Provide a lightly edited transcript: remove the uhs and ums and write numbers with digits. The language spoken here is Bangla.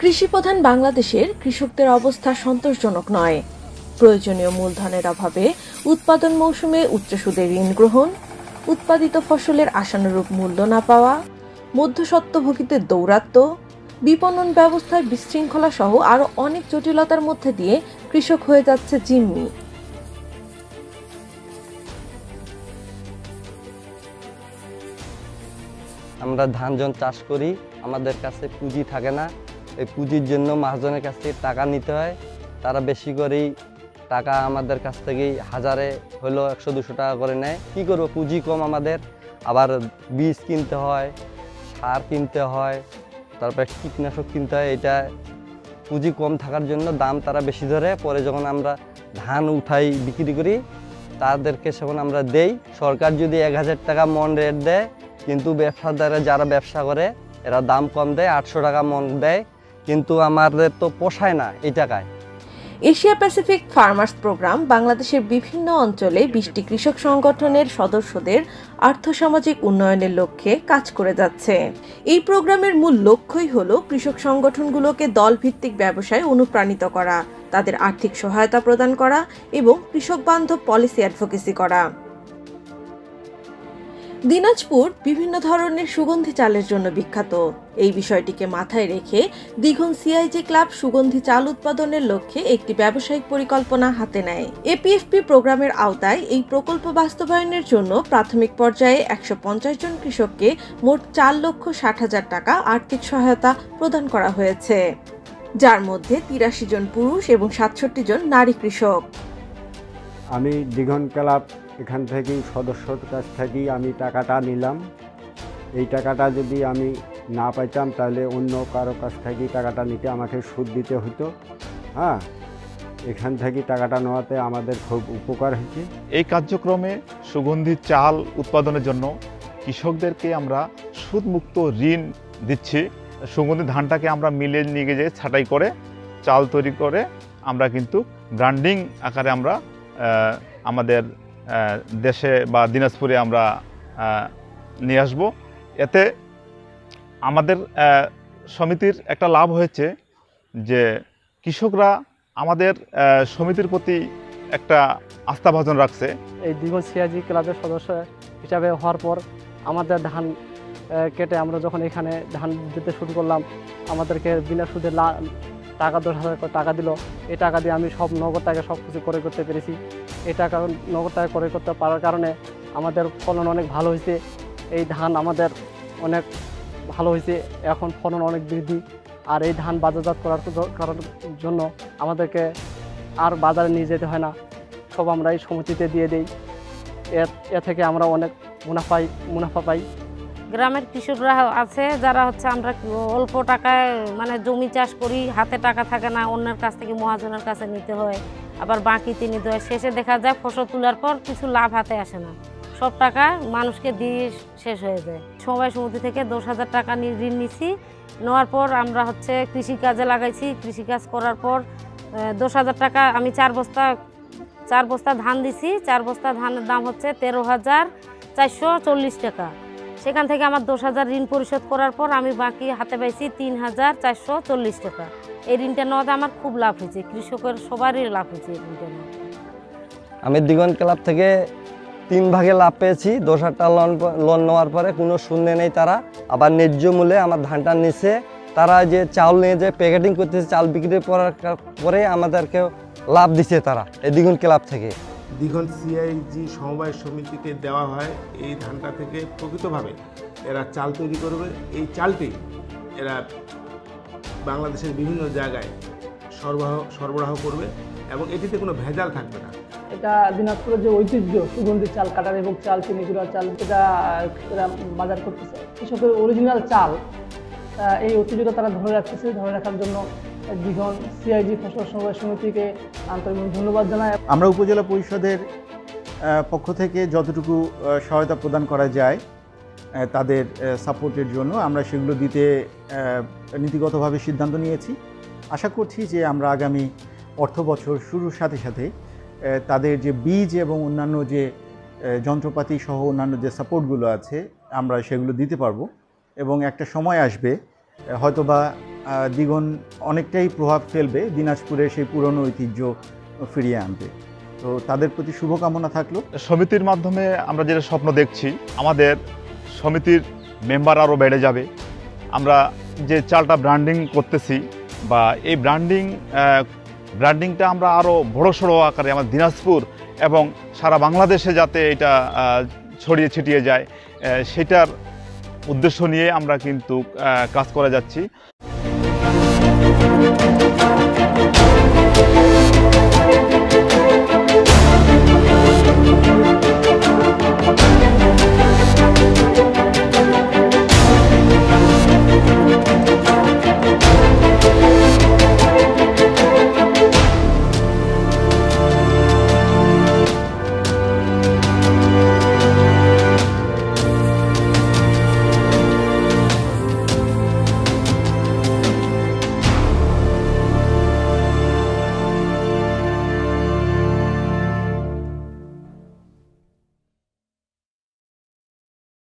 কৃষিপ্রধান বাংলাদেশের কৃষকদের অবস্থা সন্তোষজনক নয়। প্রয়োজনীয় মূলধনের অভাবে উৎপাদন মৌসুমে উচ্চ সুদে ঋণ গ্রহণ, উৎপাদিত ফসলের আশানুরূপ মূল্য না পাওয়া, মধ্যস্বত্বভোগীদের দৌরাত্ম্য, বিপণন ব্যবস্থায় বিশৃঙ্খলা সহ আরও অনেক জটিলতার মধ্যে দিয়ে কৃষক হয়ে যাচ্ছে জিম্মি। আমরা ধান যখন চাষ করি আমাদের কাছে পুঁজি থাকে না, এই পুঁজির জন্য মহাজনের কাছ থেকে টাকা নিতে হয়। তারা বেশি করেই টাকা আমাদের কাছ থেকেই হাজারে হলো 100-200 টাকা করে নেয়। কী করবো, পুঁজি কম আমাদের, আবার বীজ কিনতে হয়, সার কিনতে হয়, তারপরে কীটনাশক কিনতে হয়। এটা পুঁজি কম থাকার জন্য দাম তারা বেশি ধরে। পরে যখন আমরা ধান উঠাই বিক্রি করি তাদেরকে সেখানে আমরা দেই। সরকার যদি 1000 টাকা মন রেট দেয়, কিন্তু ব্যবসাদাররা যারা ব্যবসা করে এরা দাম কম দেয়, 800 টাকা মন দেয়, কিন্তু আমাদের তো পোষায় না এই টাকায়। এশিয়া প্যাসিফিক ফার্মার্স প্রোগ্রাম বাংলাদেশের বিভিন্ন অঞ্চলে 20টি কৃষক সংগঠনের সদস্যদের আর্থসামাজিক উন্নয়নের লক্ষ্যে কাজ করে যাচ্ছে। এই প্রোগ্রামের মূল লক্ষ্যই হলো কৃষক সংগঠনগুলোকে দলভিত্তিক ব্যবসায় অনুপ্রাণিত করা, তাদের আর্থিক সহায়তা প্রদান করা এবং কৃষক বান্ধব পলিসি অ্যাডভোকেসি করা। দিনাজপুর বিভিন্ন ধরনের সুগন্ধি চালের জন্য বিখ্যাত। এই বিষয়টিকে মাথায় রেখে দ্বিগুণ সিআইজি ক্লাব সুগন্ধি চাল উৎপাদনের লক্ষ্যে একটি ব্যবসায়িক পরিকল্পনা হাতে নেয়। এপিএফপি প্রোগ্রামের আওতায় এই প্রকল্প বাস্তবায়নের জন্য প্রাথমিক পর্যায়ে 150 জন কৃষককে মোট 4,60,000 টাকা আর্থিক সহায়তা প্রদান করা হয়েছে, যার মধ্যে 83 জন পুরুষ এবং 67 জন নারী কৃষক। আমি দ্বিগুণ ক্লাব এখান থেকেই সদস্যর কাছ থেকেই আমি টাকাটা নিলাম। এই টাকাটা যদি আমি না পাইতাম তাহলে অন্য কারো কাছ থেকেই টাকাটা নিতে আমাকে সুদ দিতে হতো। এখান থেকে টাকাটা নেওয়াতে আমাদের খুব উপকার হয়েছে। এই কার্যক্রমে সুগন্ধি চাল উৎপাদনের জন্য কৃষকদেরকে আমরা সুদমুক্ত ঋণ দিচ্ছি। সুগন্ধি ধানটাকে আমরা মিলে নিয়ে গিয়ে ছাঁটাই করে চাল তৈরি করে আমরা কিন্তু ব্র্যান্ডিং আকারে আমরা আমাদের দেশে বা দিনাজপুরে আমরা নিয়ে আসব। এতে আমাদের সমিতির একটা লাভ হয়েছে যে কৃষকরা আমাদের সমিতির প্রতি একটা আস্থাভাজন রাখছে। এই দ্বিগুণ সিআইজি ক্লাবের সদস্য হিসাবে হওয়ার পর আমাদের ধান কেটে আমরা যখন এখানে ধান দিতে শুরু করলাম, আমাদেরকে বিনা সুদে টাকা 10,000 টাকা দিল। এই টাকা দিয়ে আমি সব নগদ টাকা সব কিছু ক্রয় করতে পেরেছি। এই টাকা নগদ টাকা ক্রয় করতে পারার কারণে আমাদের ফলন অনেক ভালো হয়েছে। এই ধান আমাদের অনেক ভালো হয়েছে, এখন ফলন অনেক বৃদ্ধি। আর এই ধান বাজারজাত করার জন্য আমাদেরকে আর বাজারে নিয়ে যেতে হয় না, সব আমরা এই সমিতিতে দিয়ে দিই। এ থেকে আমরা অনেক মুনাফা পাই। গ্রামের কৃষকরা আছে যারা আমরা অল্প টাকায় জমি চাষ করি, হাতে টাকা থাকে না, অন্যের কাছ থেকে মহাজনের কাছে নিতে হয়, আবার বাকিতে নিতে হয়। শেষে দেখা যায় ফসল তোলার পর কিছু লাভ হাতে আসে না, সব টাকা মানুষকে দিয়ে শেষ হয়ে যায়। সমবায় সমিতি থেকে 10,000 টাকা ঋণ নিছি, নেওয়ার পর আমরা কৃষিকাজে লাগাইছি। কৃষিকাজ করার পর 10,000 টাকা আমি 4 বস্তা ধান দিছি। 4 বস্তা ধানের দাম 13,440 টাকা। সেখান থেকে আমার 10,000 ঋণ পরিশোধ করার পর আমি বাকি হাতে পাইছি 3,440 টাকা। এই ঋণটা নেওয়াতে আমার খুব লাভ হয়েছে, কৃষকের সবারই লাভ হয়েছে এই ঋণটা নেওয়াতে। আমি দ্বিগুণ ক্লাব থেকে 3 ভাগে লাভ পেয়েছি। 10,000 টাকা লোন নেওয়ার পরে কোনো শূন্য নেই, তারা আবার ন্যায্য মূল্যে আমার ধানটা নিচ্ছে। তারা যে চাউল নিয়ে যে প্যাকেটিং করতেছে, চাল বিক্রি করার পরে আমাদেরকে লাভ দিচ্ছে তারা এই দ্বিগুণ ক্লাব থেকে। দ্বিগুণ সিআইজি সমবায় সমিতিকে দেওয়া হয় এই ধানটা থেকে। প্রকৃতভাবে এরা চাল তৈরি করবে, এই চালটি এরা বাংলাদেশের বিভিন্ন জায়গায় সরবরাহ করবে এবং এটিতে কোনো ভেজাল থাকবে না। এটা দিনাজপুরের যে ঐতিহ্য সুগন্ধি চাল, কাটার এবং চাল, চিনি গুঁড়া চাল, এটা এরা বাজার করতেছে। কৃষকের অরিজিনাল চাল, এই ঐতিহ্যটা তারা ধরে রাখতেছে। ধরে রাখার জন্য দ্বিগুণ সিআইজি ফসল সমবায় সমিতিকে আন্তরিক ধন্যবাদ জানাই। আমরা উপজেলা পরিষদের পক্ষ থেকে যতটুকু সহায়তা প্রদান করা যায় তাদের সাপোর্টের জন্য আমরা সেগুলো দিতে নীতিগতভাবে সিদ্ধান্ত নিয়েছি। আশা করছি যে আমরা আগামী অর্থ বছর শুরুর সাথে সাথে তাদের যে বীজ এবং অন্যান্য যে যন্ত্রপাতি সহ অন্যান্য যে সাপোর্টগুলো আছে আমরা সেগুলো দিতে পারবো। এবং একটা সময় আসবে হয়তোবা দ্বিগুণ অনেকটাই প্রভাব ফেলবে দিনাজপুরের সেই পুরনো ঐতিহ্য ফিরিয়ে আনতে। তো তাদের প্রতি শুভকামনা থাকলো। সমিতির মাধ্যমে আমরা যেটা স্বপ্ন দেখছি, আমাদের সমিতির মেম্বার আরও বেড়ে যাবে। আমরা যে চালটা ব্র্যান্ডিং করতেছি বা এই ব্র্যান্ডিংটা আমরা আরও বড়সড় আকারে আমার দিনাজপুর এবং সারা বাংলাদেশে যাতে এটা ছড়িয়ে ছিটিয়ে যায়, সেটার উদ্দেশ্য নিয়ে আমরা কিন্তু কাজ করে যাচ্ছি।